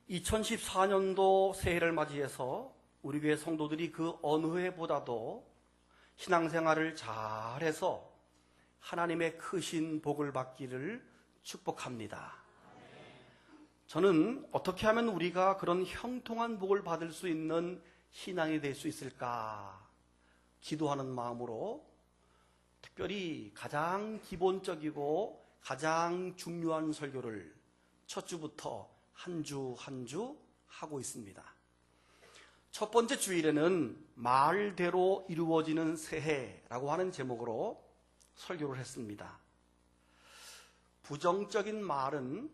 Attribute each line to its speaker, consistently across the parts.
Speaker 1: 2014년도 새해를 맞이해서 우리 교회 성도들이 그 어느 해보다도 신앙생활을 잘해서 하나님의 크신 복을 받기를 축복합니다. 저는 어떻게 하면 우리가 그런 형통한 복을 받을 수 있는 신앙이 될 수 있을까 기도하는 마음으로 특별히 가장 기본적이고 가장 중요한 설교를 첫 주부터 한 주 한 주 하고 있습니다. 첫 번째 주일에는 말대로 이루어지는 새해라고 하는 제목으로 설교를 했습니다. 부정적인 말은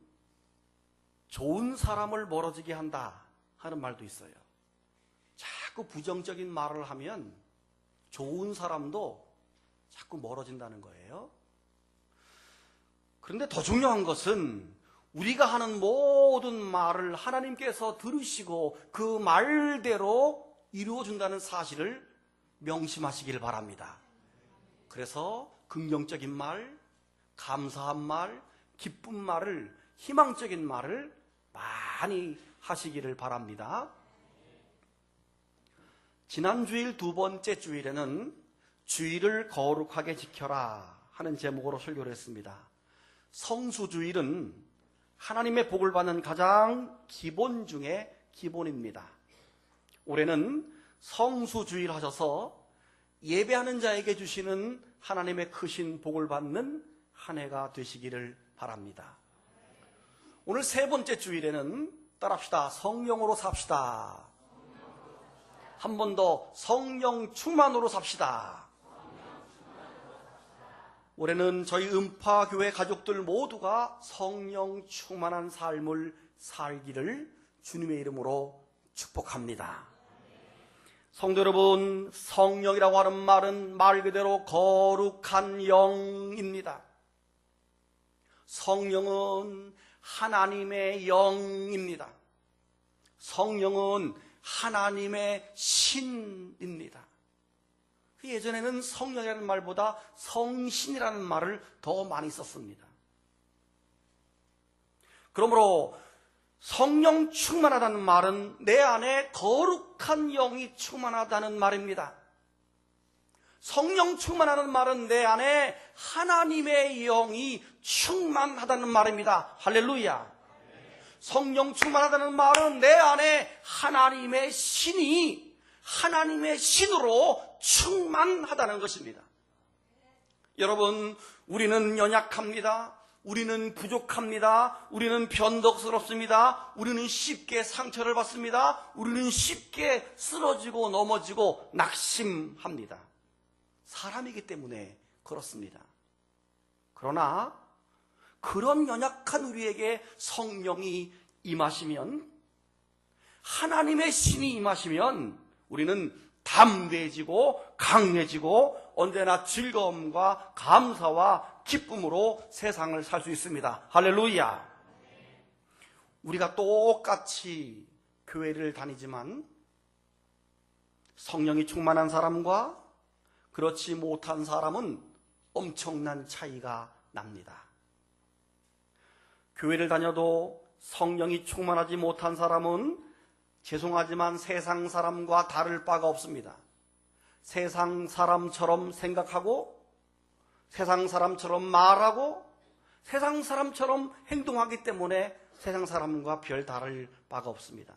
Speaker 1: 좋은 사람을 멀어지게 한다 하는 말도 있어요. 자꾸 부정적인 말을 하면 좋은 사람도 자꾸 멀어진다는 거예요. 그런데 더 중요한 것은 우리가 하는 모든 말을 하나님께서 들으시고 그 말대로 이루어준다는 사실을 명심하시길 바랍니다. 그래서 긍정적인 말, 감사한 말, 기쁜 말을, 희망적인 말을 많이 하시기를 바랍니다. 지난 주일 두 번째 주일에는 주일을 거룩하게 지켜라 하는 제목으로 설교를 했습니다. 성수주일은 하나님의 복을 받는 가장 기본 중에 기본입니다. 올해는 성수주일 하셔서 예배하는 자에게 주시는 하나님의 크신 복을 받는 한 해가 되시기를 바랍니다. 오늘 세 번째 주일에는 따라합시다. 성령으로 삽시다. 한 번 더 성령 충만으로 삽시다. 올해는 저희 음파교회 가족들 모두가 성령 충만한 삶을 살기를 주님의 이름으로 축복합니다. 성도 여러분, 성령이라고 하는 말은 말 그대로 거룩한 영입니다. 성령은 하나님의 영입니다. 성령은 하나님의 신입니다. 예전에는 성령이라는 말보다 성신이라는 말을 더 많이 썼습니다. 그러므로 성령 충만하다는 말은 내 안에 거룩한 영이 충만하다는 말입니다. 성령 충만하다는 말은 내 안에 하나님의 영이 충만하다는 말입니다. 할렐루야. 성령 충만하다는 말은 내 안에 하나님의 신이 하나님의 신으로 충만하다는 것입니다. 여러분, 우리는 연약합니다. 우리는 부족합니다. 우리는 변덕스럽습니다. 우리는 쉽게 상처를 받습니다. 우리는 쉽게 쓰러지고 넘어지고 낙심합니다. 사람이기 때문에 그렇습니다. 그러나 그런 연약한 우리에게 성령이 임하시면, 하나님의 신이 임하시면 우리는 담대해지고 강해지고 언제나 즐거움과 감사와 기쁨으로 세상을 살 수 있습니다. 할렐루야. 우리가 똑같이 교회를 다니지만 성령이 충만한 사람과 그렇지 못한 사람은 엄청난 차이가 납니다. 교회를 다녀도 성령이 충만하지 못한 사람은 죄송하지만 세상 사람과 다를 바가 없습니다. 세상 사람처럼 생각하고 세상 사람처럼 말하고 세상 사람처럼 행동하기 때문에 세상 사람과 별 다를 바가 없습니다.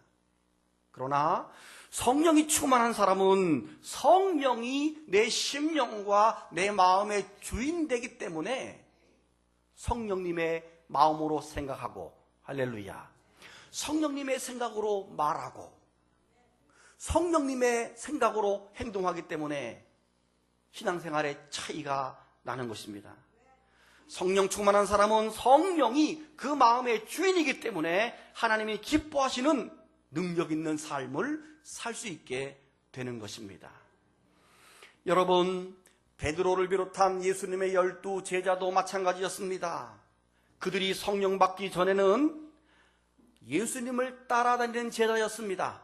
Speaker 1: 그러나 성령이 충만한 사람은 성령이 내 심령과 내 마음의 주인 되기 때문에 성령님의 마음으로 생각하고, 할렐루야, 성령님의 생각으로 말하고 성령님의 생각으로 행동하기 때문에 신앙생활에 차이가 나는 것입니다. 성령 충만한 사람은 성령이 그 마음의 주인이기 때문에 하나님이 기뻐하시는 능력 있는 삶을 살 수 있게 되는 것입니다. 여러분, 베드로를 비롯한 예수님의 12 제자도 마찬가지였습니다. 그들이 성령 받기 전에는 예수님을 따라다니는 제자였습니다.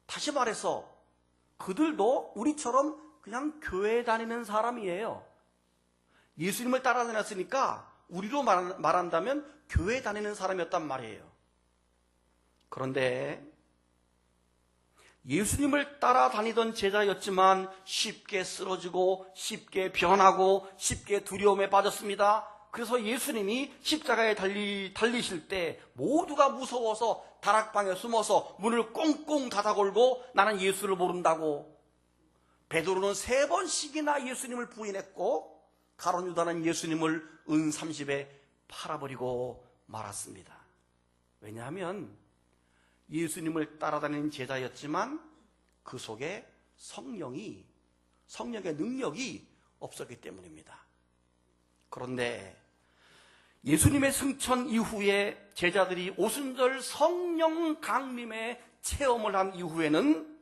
Speaker 1: 다시 말해서 그들도 우리처럼 그냥 교회 다니는 사람이에요. 예수님을 따라다녔으니까 우리로 말한다면 교회 다니는 사람이었단 말이에요. 그런데 예수님을 따라다니던 제자였지만 쉽게 쓰러지고 쉽게 변하고 쉽게 두려움에 빠졌습니다. 그래서 예수님이 십자가에 달리실 때 모두가 무서워서 다락방에 숨어서 문을 꽁꽁 닫아걸고 나는 예수를 모른다고, 베드로는 3번씩이나 예수님을 부인했고 가룟 유다는 예수님을 은 30에 팔아버리고 말았습니다. 왜냐하면 예수님을 따라다니는 제자였지만 그 속에 성령의 능력이 없었기 때문입니다. 그런데 예수님의 승천 이후에 제자들이 오순절 성령 강림의 체험을 한 이후에는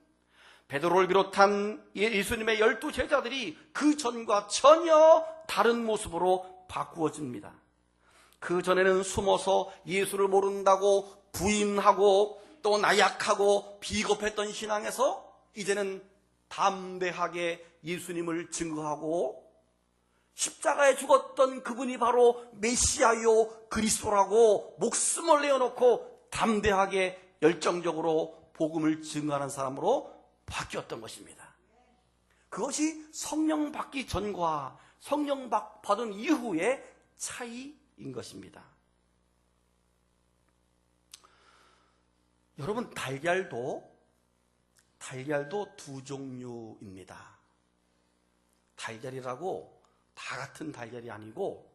Speaker 1: 베드로를 비롯한 예수님의 12 제자들이 그 전과 전혀 다른 모습으로 바꾸어집니다. 그 전에는 숨어서 예수를 모른다고 부인하고 또 나약하고 비겁했던 신앙에서 이제는 담대하게 예수님을 증거하고 십자가에 죽었던 그분이 바로 메시아요 그리스도라고 목숨을 내어놓고 담대하게 열정적으로 복음을 증거하는 사람으로 바뀌었던 것입니다. 그것이 성령 받기 전과 성령 받은 이후의 차이인 것입니다. 여러분, 달걀도 두 종류입니다. 달걀이라고 다 같은 달걀이 아니고,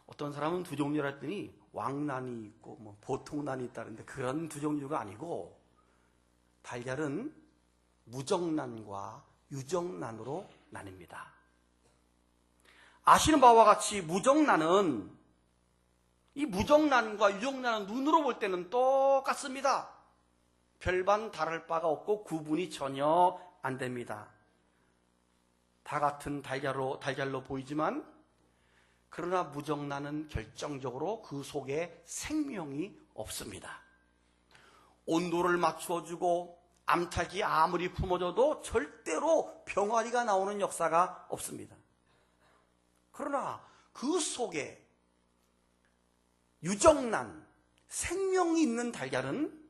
Speaker 1: 어떤 사람은 두 종류라 했더니 왕란이 있고 보통란이 있다는데 그런 두 종류가 아니고, 달걀은 무정란과 유정란으로 나뉩니다. 아시는 바와 같이 이 무정란과 유정란은 눈으로 볼 때는 똑같습니다. 별반 다를 바가 없고 구분이 전혀 안 됩니다. 다 같은 달걀로 보이지만, 그러나 무정란은 결정적으로 그 속에 생명이 없습니다. 온도를 맞춰주고 암탉이 아무리 품어줘도 절대로 병아리가 나오는 역사가 없습니다. 그러나 그 속에 유정란, 생명이 있는 달걀은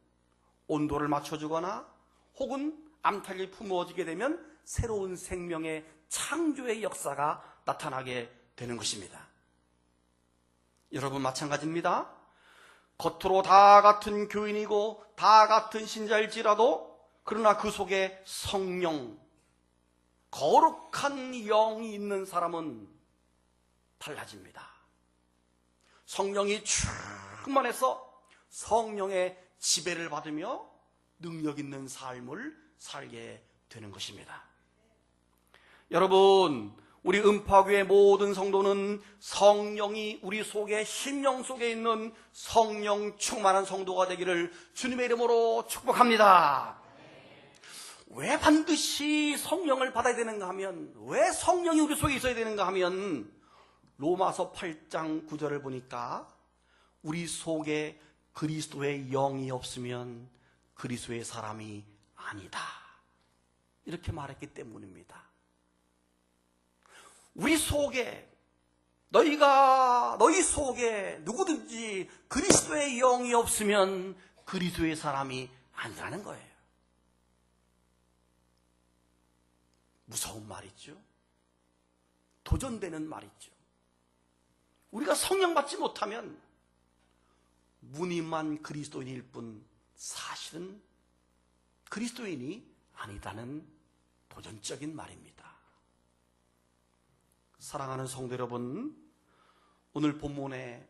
Speaker 1: 온도를 맞춰주거나 혹은 암탉이 품어지게 되면 새로운 생명의 창조의 역사가 나타나게 되는 것입니다. 여러분, 마찬가지입니다. 겉으로 다 같은 교인이고 다 같은 신자일지라도 그러나 그 속에 성령, 거룩한 영이 있는 사람은 달라집니다. 성령이 충만해서 성령의 지배를 받으며 능력 있는 삶을 살게 되는 것입니다. 여러분, 우리 음파교의 모든 성도는 성령이 우리 속에, 심령 속에 있는 성령 충만한 성도가 되기를 주님의 이름으로 축복합니다. 왜 반드시 성령을 받아야 되는가 하면, 왜 성령이 우리 속에 있어야 되는가 하면, 로마서 8장 9절을 보니까 우리 속에 그리스도의 영이 없으면 그리스도의 사람이 아니다, 이렇게 말했기 때문입니다. 우리 속에, 너희 속에 누구든지 그리스도의 영이 없으면 그리스도의 사람이 아니라는 거예요. 무서운 말이죠. 도전되는 말이죠. 우리가 성령 받지 못하면 무늬만 그리스도인일 뿐 사실은 그리스도인이 아니다는 도전적인 말입니다. 사랑하는 성도 여러분, 오늘 본문에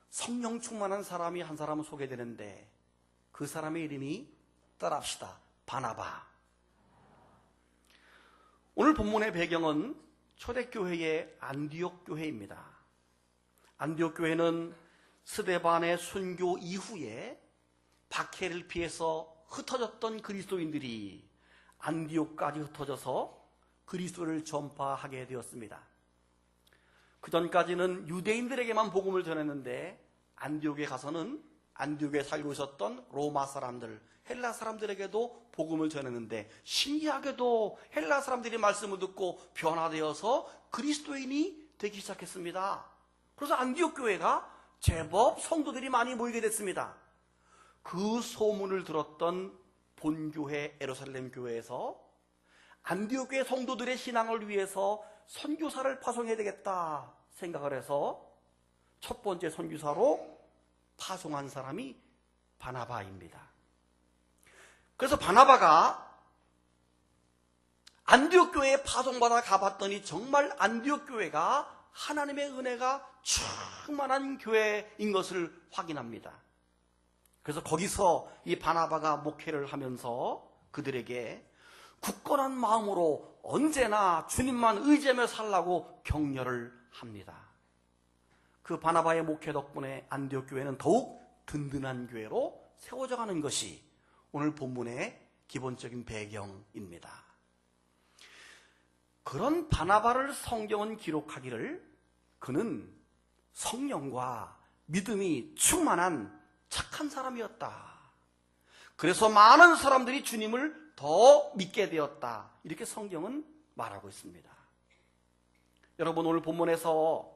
Speaker 1: 성령 충만한 사람이 한 사람 소개되는데 그 사람의 이름이, 따라합시다, 바나바. 오늘 본문의 배경은 초대교회의 안디옥 교회입니다. 안디옥 교회는 스데반의 순교 이후에 박해를 피해서 흩어졌던 그리스도인들이 안디옥까지 흩어져서 그리스도를 전파하게 되었습니다. 그 전까지는 유대인들에게만 복음을 전했는데 안디옥에 가서는 안디옥에 살고 있었던 로마 사람들, 헬라 사람들에게도 복음을 전했는데 신기하게도 헬라 사람들이 말씀을 듣고 변화되어서 그리스도인이 되기 시작했습니다. 그래서 안디옥 교회가 제법 성도들이 많이 모이게 됐습니다. 그 소문을 들었던 본교회 예루살렘 교회에서 안디옥 교회 성도들의 신앙을 위해서 선교사를 파송해야 되겠다 생각을 해서 첫 번째 선교사로 파송한 사람이 바나바입니다. 그래서 바나바가 안디옥 교회에 파송받아 가봤더니 정말 안디옥 교회가 하나님의 은혜가 충만한 교회인 것을 확인합니다. 그래서 거기서 이 바나바가 목회를 하면서 그들에게 굳건한 마음으로 언제나 주님만 의지하며 살라고 격려를 합니다. 그 바나바의 목회 덕분에 안디옥 교회는 더욱 든든한 교회로 세워져 가는 것이 오늘 본문의 기본적인 배경입니다. 그런 바나바를 성경은 기록하기를 그는 성령과 믿음이 충만한 착한 사람이었다. 그래서 많은 사람들이 주님을 더 믿게 되었다. 이렇게 성경은 말하고 있습니다. 여러분, 오늘 본문에서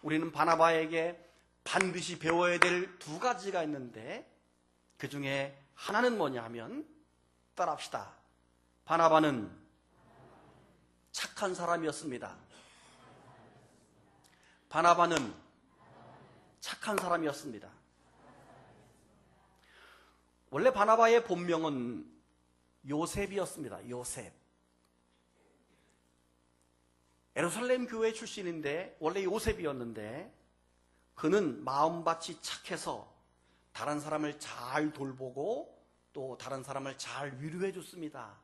Speaker 1: 우리는 바나바에게 반드시 배워야 될 두 가지가 있는데 그 중에 하나는 뭐냐 하면 따라합시다. 바나바는 착한 사람이었습니다. 바나바는 착한 사람이었습니다. 원래 바나바의 본명은 요셉이었습니다. 요셉. 예루살렘 교회 출신인데 원래 요셉이었는데 그는 마음밭이 착해서 다른 사람을 잘 돌보고 또 다른 사람을 잘 위로해 줬습니다.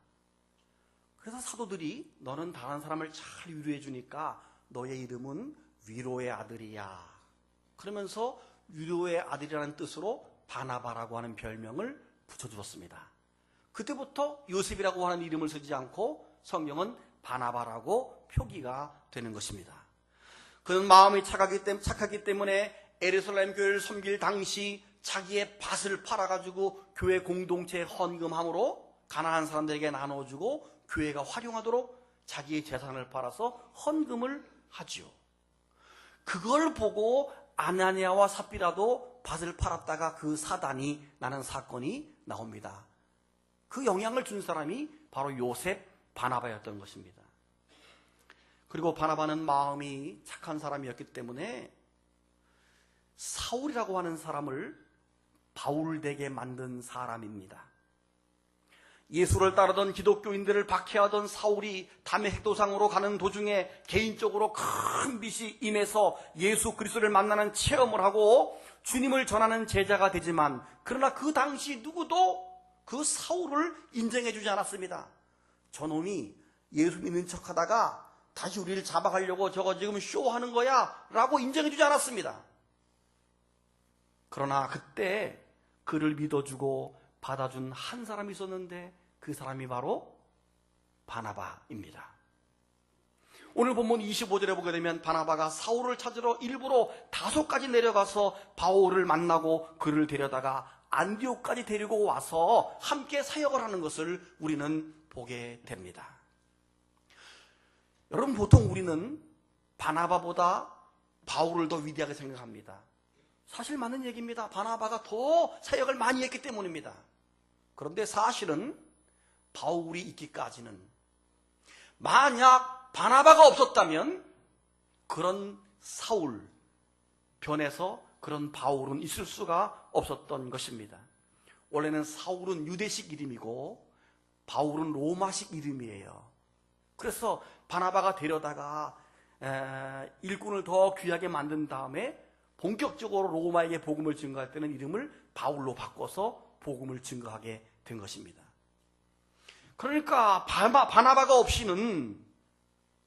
Speaker 1: 그래서 사도들이 너는 다른 사람을 잘 위로해 주니까 너의 이름은 위로의 아들이야. 그러면서 위로의 아들이라는 뜻으로 바나바라고 하는 별명을 붙여주었습니다. 그때부터 요셉이라고 하는 이름을 쓰지 않고 성경은 바나바라고 표기가 되는 것입니다. 그는 마음이 착하기 때문에 예루살렘 교회를 섬길 당시 자기의 밭을 팔아가지고 교회 공동체에 헌금함으로 가난한 사람들에게 나눠주고 교회가 활용하도록 자기의 재산을 팔아서 헌금을 하지요. 그걸 보고 아나니아와 삽비라도 밭을 팔았다가 그 사단이 나는 사건이 나옵니다. 그 영향을 준 사람이 바로 요셉 바나바였던 것입니다. 그리고 바나바는 마음이 착한 사람이었기 때문에 사울이라고 하는 사람을 바울되게 만든 사람입니다. 예수를 따르던 기독교인들을 박해하던 사울이 다메섹 도상으로 가는 도중에 개인적으로 큰 빛이 임해서 예수 그리스도를 만나는 체험을 하고 주님을 전하는 제자가 되지만 그러나 그 당시 누구도 그 사울을 인정해 주지 않았습니다. 저놈이 예수 믿는 척하다가 다시 우리를 잡아가려고 저거 지금 쇼하는 거야 라고 인정해 주지 않았습니다. 그러나 그때 그를 믿어주고 받아준 한 사람이 있었는데 그 사람이 바로 바나바입니다. 오늘 본문 25절에 보게 되면 바나바가 사울을 찾으러 일부러 다소까지 내려가서 바울을 만나고 그를 데려다가 안디옥까지 데리고 와서 함께 사역을 하는 것을 우리는 보게 됩니다. 여러분, 보통 우리는 바나바보다 바울을 더 위대하게 생각합니다. 사실 맞는 얘기입니다. 바나바가 더 사역을 많이 했기 때문입니다. 그런데 사실은 바울이 있기까지는 만약 바나바가 없었다면 그런 사울 변에서 그런 바울은 있을 수가 없었던 것입니다. 원래는 사울은 유대식 이름이고 바울은 로마식 이름이에요. 그래서 바나바가 데려다가 일꾼을 더 귀하게 만든 다음에 본격적으로 로마에게 복음을 증거할 때는 이름을 바울로 바꿔서 복음을 증거하게 된 것입니다. 그러니까 바나바가 없이는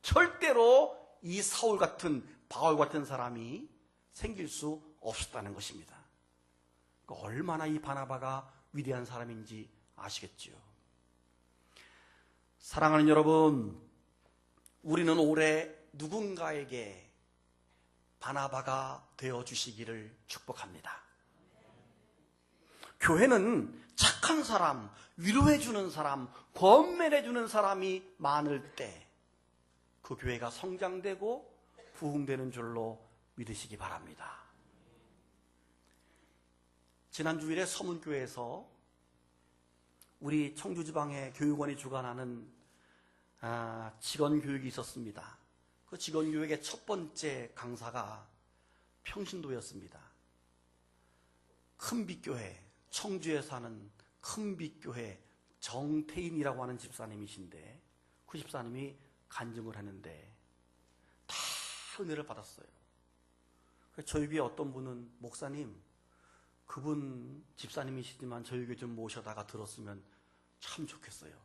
Speaker 1: 절대로 이 사울 같은 바울 같은 사람이 생길 수 없었다는 것입니다. 얼마나 이 바나바가 위대한 사람인지 아시겠지요? 사랑하는 여러분, 우리는 올해 누군가에게 바나바가 되어주시기를 축복합니다. 교회는 착한 사람, 위로해주는 사람, 권면해주는 사람이 많을 때 그 교회가 성장되고 부흥되는 줄로 믿으시기 바랍니다. 지난 주일에 서문교회에서 우리 청주지방의 교육원이 주관하는 직원교육이 있었습니다. 그 직원교육의 첫 번째 강사가 평신도였습니다. 큰빛교회, 청주에 사는 큰빛교회 정태인이라고 하는 집사님이신데, 그 집사님이 간증을 했는데 다 은혜를 받았어요. 저희 교회 어떤 분은, 목사님, 그분 집사님이시지만 저희 교회 좀 모셔다가 들었으면 참 좋겠어요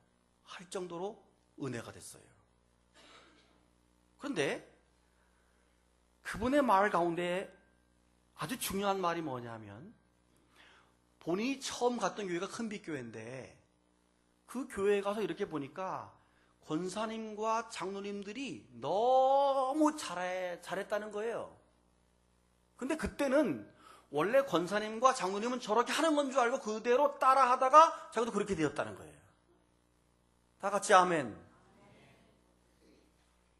Speaker 1: 할 정도로 은혜가 됐어요. 그런데 그분의 말 가운데 아주 중요한 말이 뭐냐면, 본인이 처음 갔던 교회가 큰빛교회인데 그 교회에 가서 이렇게 보니까 권사님과 장로님들이 너무 잘했다는 거예요. 근데 그때는 원래 권사님과 장로님은 저렇게 하는 건 줄 알고 그대로 따라 하다가 자기도 그렇게 되었다는 거예요. 다 같이 아멘.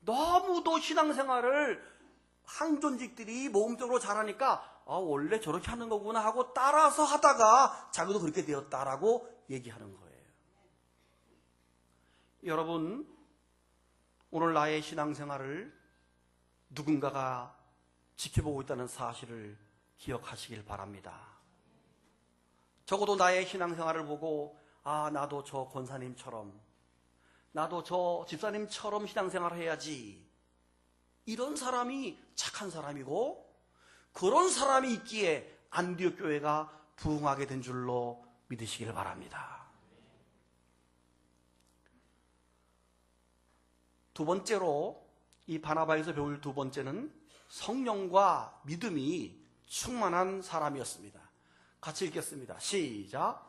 Speaker 1: 너무도 신앙생활을 항존직들이 모험적으로 잘하니까 원래 저렇게 하는 거구나 하고 따라서 하다가 자기도 그렇게 되었다라고 얘기하는 거예요. 여러분, 오늘 나의 신앙생활을 누군가가 지켜보고 있다는 사실을 기억하시길 바랍니다. 적어도 나의 신앙생활을 보고 나도 저 권사님처럼, 나도 저 집사님처럼 신앙생활을 해야지, 이런 사람이 착한 사람이고 그런 사람이 있기에 안디옥 교회가 부흥하게 된 줄로 믿으시길 바랍니다. 두 번째로 이 바나바에서 배울 두 번째는 성령과 믿음이 충만한 사람이었습니다. 같이 읽겠습니다. 시작.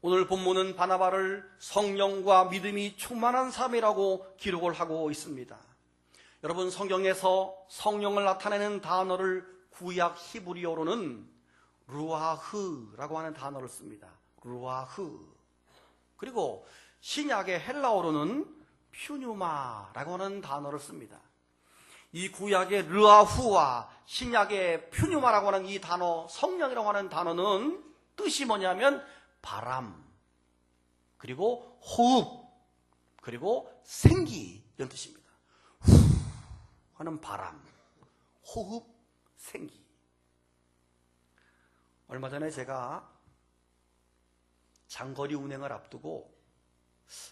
Speaker 1: 오늘 본문은 바나바를 성령과 믿음이 충만한 사람이라고 기록을 하고 있습니다. 여러분, 성경에서 성령을 나타내는 단어를 구약 히브리어로는 루아흐라고 하는 단어를 씁니다. 루아흐. 그리고 신약의 헬라어로는 퓨뉴마라고 하는 단어를 씁니다. 이 구약의 르아후와 신약의 퓨뉴마라고 하는 이 단어, 성령이라고 하는 단어는 뜻이 뭐냐면 바람, 그리고 호흡, 그리고 생기, 이런 뜻입니다. 후 하는 바람, 호흡, 생기. 얼마 전에 제가 장거리 운행을 앞두고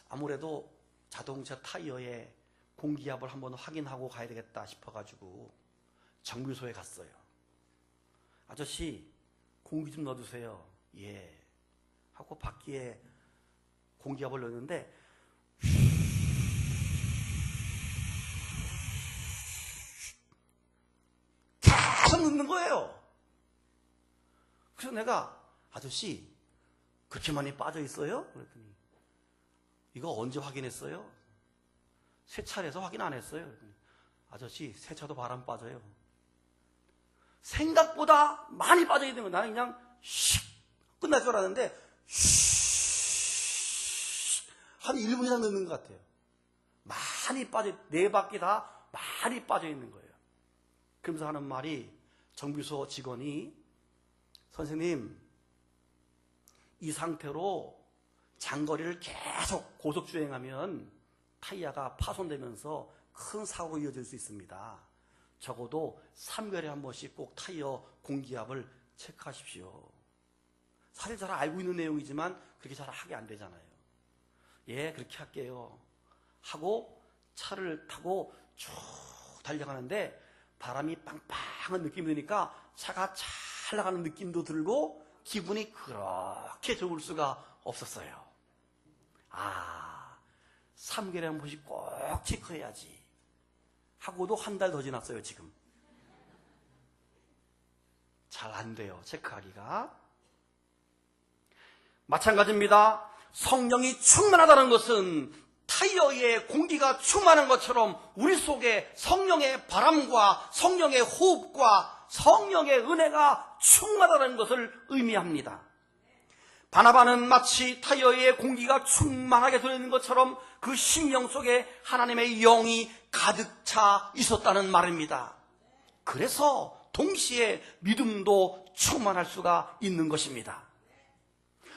Speaker 1: 아무래도 자동차 타이어에 공기압을 한번 확인하고 가야 되겠다 싶어가지고 정비소에 갔어요. 아저씨, 공기 좀 넣어주세요. 예. 하고 바퀴에 공기압을 넣었는데 계속 넣는 거예요. 그래서 내가, 아저씨, 그렇게 많이 빠져 있어요? 그랬더니, 이거 언제 확인했어요? 세차해서 확인 안 했어요. 그랬더니, 아저씨, 세차도 바람 빠져요. 생각보다 많이 빠져 있는 거예요. 나는 그냥 슉 끝날 줄 알았는데 한 1분 이상 넣는 것 같아요. 많이 빠져, 네 바퀴 다 많이 빠져 있는 거예요. 그러면서 하는 말이, 정비소 직원이, 선생님, 이 상태로 장거리를 계속 고속주행하면 타이어가 파손되면서 큰 사고가 이어질 수 있습니다. 적어도 3개월에 한 번씩 꼭 타이어 공기압을 체크하십시오. 사실 잘 알고 있는 내용이지만 그렇게 잘 하게 안 되잖아요. 예, 그렇게 할게요 하고 차를 타고 쭉 달려가는데 바람이 빵빵한 느낌이 드니까 차가 잘 나가는 느낌도 들고 기분이 그렇게 좋을 수가 없었어요. 3개월에 한 번씩 꼭 체크해야지 하고도 한 달 더 지났어요. 지금 잘 안 돼요, 체크하기가. 마찬가지입니다. 성령이 충만하다는 것은 타이어에 공기가 충만한 것처럼 우리 속에 성령의 바람과 성령의 호흡과 성령의 은혜가 충만하다는 것을 의미합니다. 바나바는 마치 타이어에 공기가 충만하게 들어있는 것처럼 그 심령 속에 하나님의 영이 가득 차 있었다는 말입니다. 그래서 동시에 믿음도 충만할 수가 있는 것입니다.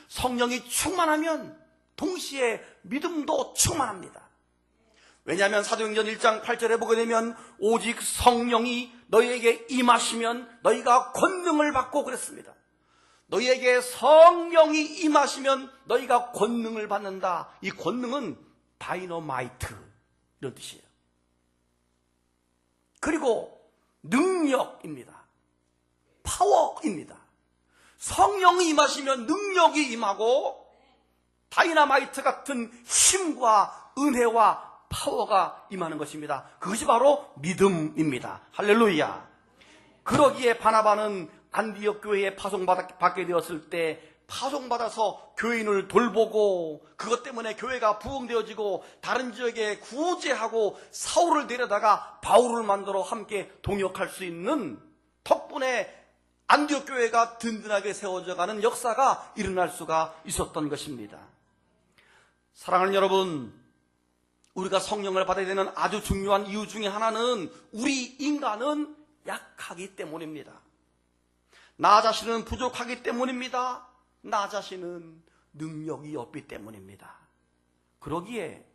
Speaker 1: 성령이 충만하면 동시에 믿음도 충만합니다. 왜냐하면 사도행전 1장 8절에 보게 되면 오직 성령이 너희에게 임하시면 너희가 권능을 받고 그랬습니다. 너희에게 성령이 임하시면 너희가 권능을 받는다. 이 권능은 다이너마이트 이런 뜻이에요. 그리고 능력입니다. 파워입니다. 성령이 임하시면 능력이 임하고 다이너마이트 같은 힘과 은혜와 파워가 임하는 것입니다. 그것이 바로 믿음입니다. 할렐루야. 그러기에 바나바는 안디옥 교회에 파송받게 되었을 때 파송받아서 교인을 돌보고 그것 때문에 교회가 부흥되어지고 다른 지역에 구제하고 사울을 데려다가 바울을 만들어 함께 동역할 수 있는 덕분에 안디옥 교회가 든든하게 세워져가는 역사가 일어날 수가 있었던 것입니다. 사랑하는 여러분, 우리가 성령을 받아야 되는 아주 중요한 이유 중에 하나는 우리 인간은 약하기 때문입니다. 나 자신은 부족하기 때문입니다. 나 자신은 능력이 없기 때문입니다. 그러기에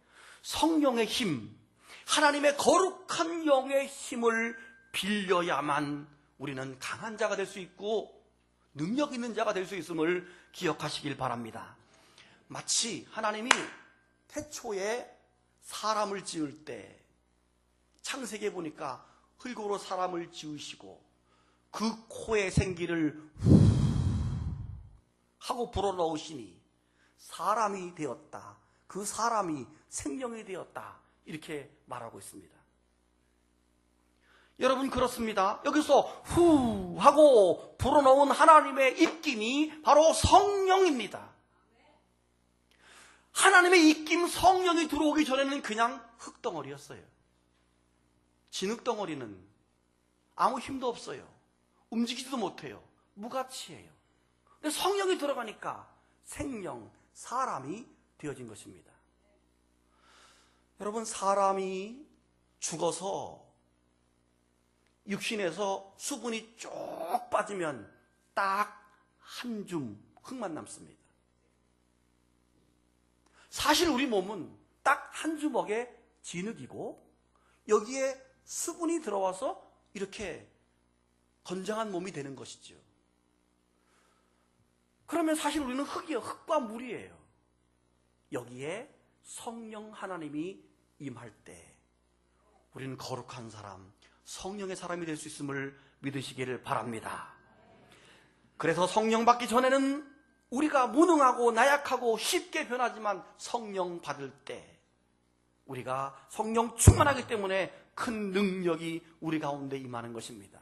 Speaker 1: 성령의 힘, 하나님의 거룩한 영의 힘을 빌려야만 우리는 강한 자가 될 수 있고 능력 있는 자가 될 수 있음을 기억하시길 바랍니다. 마치 하나님이 태초에 사람을 지을 때 창세기에 보니까 흙으로 사람을 지으시고 그 코에 생기를 하고 불어넣으시니 사람이 되었다. 그 사람이 생명이 되었다. 이렇게 말하고 있습니다. 여러분 그렇습니다. 여기서 후 하고 불어넣은 하나님의 입김이 바로 성령입니다. 하나님의 입김 성령이 들어오기 전에는 그냥 흙덩어리였어요. 진흙덩어리는 아무 힘도 없어요. 움직이지도 못해요. 무가치예요. 근데 성령이 들어가니까 생명, 사람이 되어진 것입니다. 여러분 사람이 죽어서 육신에서 수분이 쭉 빠지면 딱 한 줌 흙만 남습니다. 사실 우리 몸은 딱 한 주먹의 진흙이고 여기에 수분이 들어와서 이렇게 건장한 몸이 되는 것이죠. 그러면 사실 우리는 흙이에요. 흙과 물이에요. 여기에 성령 하나님이 임할 때 우리는 거룩한 사람, 성령의 사람이 될 수 있음을 믿으시기를 바랍니다. 그래서 성령 받기 전에는 우리가 무능하고 나약하고 쉽게 변하지만 성령 받을 때 우리가 성령 충만하기 때문에 큰 능력이 우리 가운데 임하는 것입니다.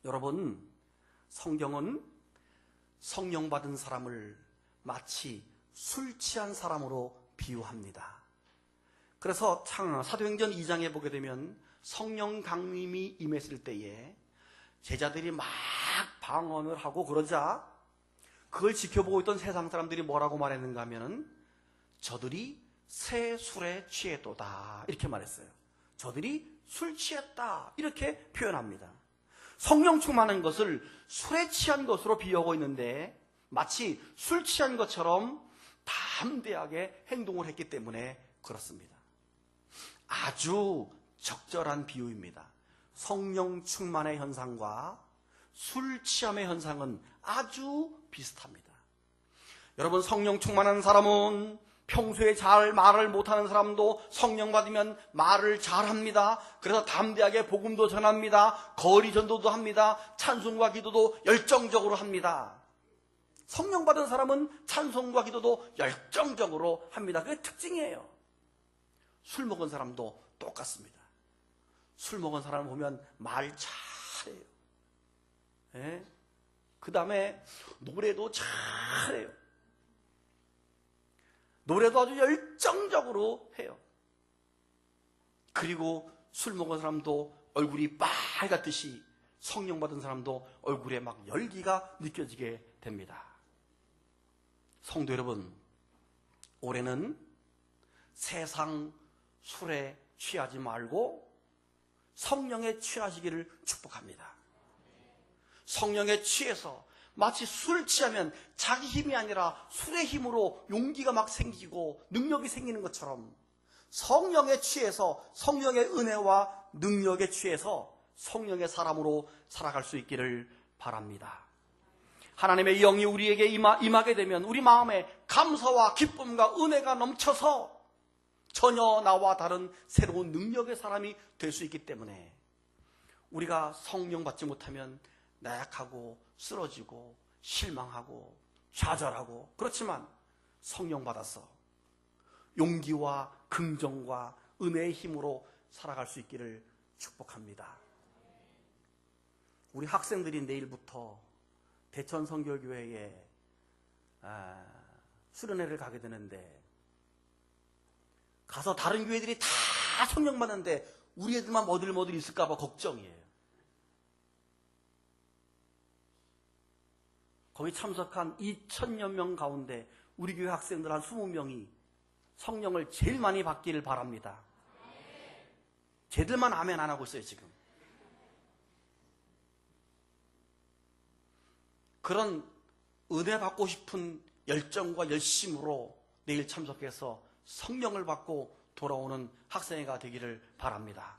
Speaker 1: 여러분, 성경은 성령 받은 사람을 마치 술 취한 사람으로 비유합니다. 그래서 사도행전 2장에 보게 되면 성령 강림이 임했을 때에 제자들이 막 방언을 하고 그러자 그걸 지켜보고 있던 세상 사람들이 뭐라고 말했는가 하면은 저들이 새 술에 취했도다 이렇게 말했어요. 저들이 술 취했다 이렇게 표현합니다. 성령 충만한 것을 술에 취한 것으로 비유하고 있는데 마치 술 취한 것처럼 담대하게 행동을 했기 때문에 그렇습니다. 아주 적절한 비유입니다. 성령 충만의 현상과 술 취함의 현상은 아주 비슷합니다. 여러분 성령 충만한 사람은 평소에 잘 말을 못하는 사람도 성령 받으면 말을 잘합니다. 그래서 담대하게 복음도 전합니다. 거리 전도도 합니다. 찬송과 기도도 열정적으로 합니다. 성령 받은 사람은 찬송과 기도도 열정적으로 합니다. 그게 특징이에요. 술 먹은 사람도 똑같습니다. 술 먹은 사람을 보면 말 잘해요. 예? 그 다음에 노래도 잘해요. 노래도 아주 열정적으로 해요. 그리고 술 먹은 사람도 얼굴이 빨갛듯이 성령 받은 사람도 얼굴에 막 열기가 느껴지게 됩니다. 성도 여러분, 올해는 세상 술에 취하지 말고 성령에 취하시기를 축복합니다. 성령에 취해서 마치 술 취하면 자기 힘이 아니라 술의 힘으로 용기가 막 생기고 능력이 생기는 것처럼 성령에 취해서 성령의 은혜와 능력에 취해서 성령의 사람으로 살아갈 수 있기를 바랍니다. 하나님의 영이 우리에게 임하게 되면 우리 마음에 감사와 기쁨과 은혜가 넘쳐서 전혀 나와 다른 새로운 능력의 사람이 될 수 있기 때문에 우리가 성령 받지 못하면 나약하고 쓰러지고 실망하고 좌절하고, 그렇지만 성령 받아서 용기와 긍정과 은혜의 힘으로 살아갈 수 있기를 축복합니다. 우리 학생들이 내일부터 대천 선교교회에 수련회를 가게 되는데, 가서 다른 교회들이 다 성령 받는데 우리 애들만 머들머들 있을까 봐 걱정이에요. 거기 참석한 2,000여 명 가운데 우리 교회 학생들 한 20명이 성령을 제일 많이 받기를 바랍니다. 쟤들만 아멘 안 하고 있어요 지금. 그런 은혜 받고 싶은 열정과 열심으로 내일 참석해서 성령을 받고 돌아오는 학생회가 되기를 바랍니다.